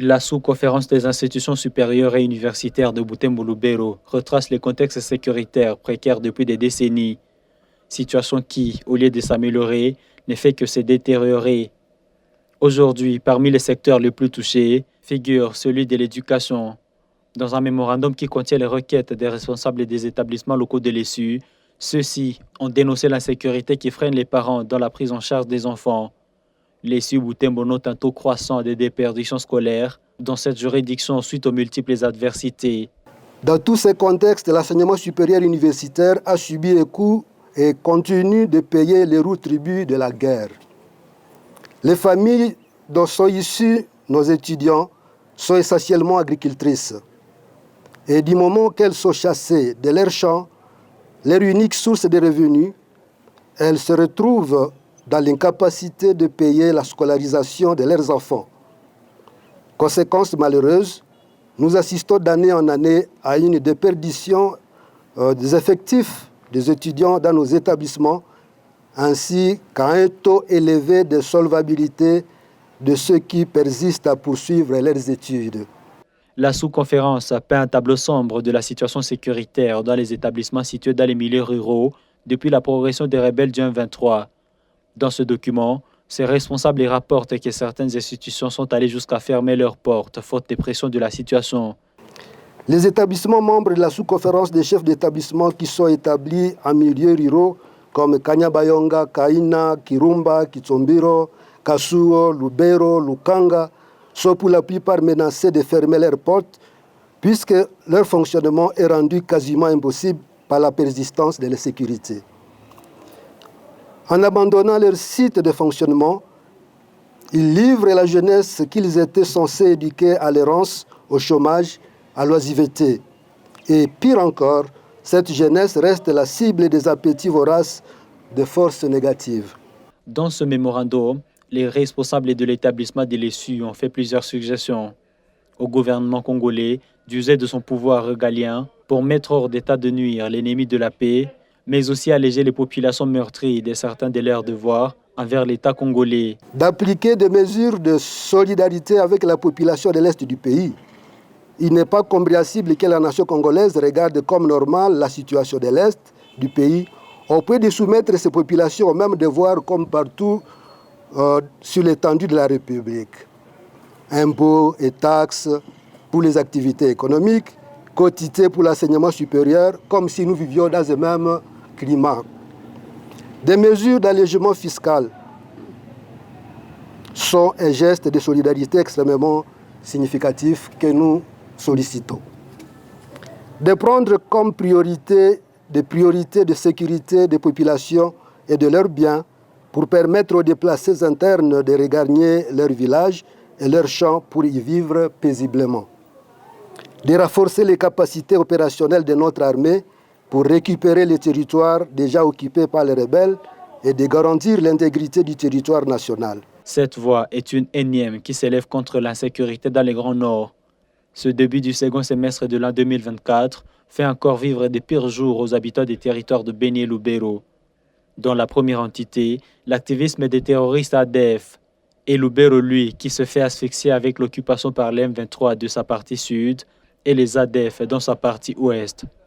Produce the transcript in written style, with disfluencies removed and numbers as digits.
La sous-conférence des institutions supérieures et universitaires de Butembo-Lubero retrace les contextes sécuritaires précaires depuis des décennies, situation qui, au lieu de s'améliorer, ne fait que se détériorer. Aujourd'hui, parmi les secteurs les plus touchés, figure celui de l'éducation. Dans un mémorandum qui contient les requêtes des responsables des établissements locaux de l'ESU, ceux-ci ont dénoncé l'insécurité qui freine les parents dans la prise en charge des enfants. L'ESU Butembo note un taux croissant de déperdition scolaire dans cette juridiction suite aux multiples adversités. Dans tous ces contextes, l'enseignement supérieur universitaire a subi les coups et continue de payer les lourds tributs de la guerre. Les familles dont sont issus nos étudiants sont essentiellement agricultrices. Et du moment qu'elles sont chassées de leurs champs, leur unique source de revenus, elles se retrouvent dans l'incapacité de payer la scolarisation de leurs enfants. Conséquence malheureuse, nous assistons d'année en année à une déperdition des effectifs des étudiants dans nos établissements, ainsi qu'à un taux élevé de solvabilité de ceux qui persistent à poursuivre leurs études. La sous-conférence peint un tableau sombre de la situation sécuritaire dans les établissements situés dans les milieux ruraux depuis la progression des rebelles du M23. Dans ce document, ces responsables rapportent que certaines institutions sont allées jusqu'à fermer leurs portes, faute de pression de la situation. Les établissements membres de la sous-conférence des chefs d'établissement qui sont établis en milieux ruraux, comme Kanyabayonga, Kaina, Kirumba, Kitsombiro, Kasuo, Lubero, Lukanga, sont pour la plupart menacés de fermer leurs portes, puisque leur fonctionnement est rendu quasiment impossible par la persistance de l'insécurité. En abandonnant leur site de fonctionnement, ils livrent la jeunesse qu'ils étaient censés éduquer à l'errance, au chômage, à l'oisiveté. Et pire encore, cette jeunesse reste la cible des appétits voraces de forces négatives. Dans ce mémorandum, les responsables de l'établissement de l'ESU ont fait plusieurs suggestions au gouvernement congolais d'user de son pouvoir régalien pour mettre hors d'état de nuire l'ennemi de la paix, mais aussi alléger les populations meurtries de certains de leurs devoirs envers l'État congolais. D'appliquer des mesures de solidarité avec la population de l'Est du pays. Il n'est pas compréhensible que la nation congolaise regarde comme normale la situation de l'Est du pays, au point de soumettre ces populations aux mêmes devoirs comme partout sur l'étendue de la République. Impôts et taxes pour les activités économiques, quotité pour l'enseignement supérieur, comme si nous vivions dans le même climat. Des mesures d'allègement fiscal sont un geste de solidarité extrêmement significatif que nous sollicitons. De prendre comme priorité des priorités de sécurité des populations et de leurs biens pour permettre aux déplacés internes de regagner leur village et leurs champs pour y vivre paisiblement. De renforcer les capacités opérationnelles de notre armée pour récupérer les territoires déjà occupés par les rebelles et de garantir l'intégrité du territoire national. Cette voix est une énième qui s'élève contre l'insécurité dans les Grands Nord. Ce début du second semestre de l'an 2024 fait encore vivre des pires jours aux habitants des territoires de Beni et Lubero. Dans la première entité, l'activisme des terroristes ADF et Lubero, lui, qui se fait asphyxier avec l'occupation par l'M23 de sa partie sud et les ADF dans sa partie ouest.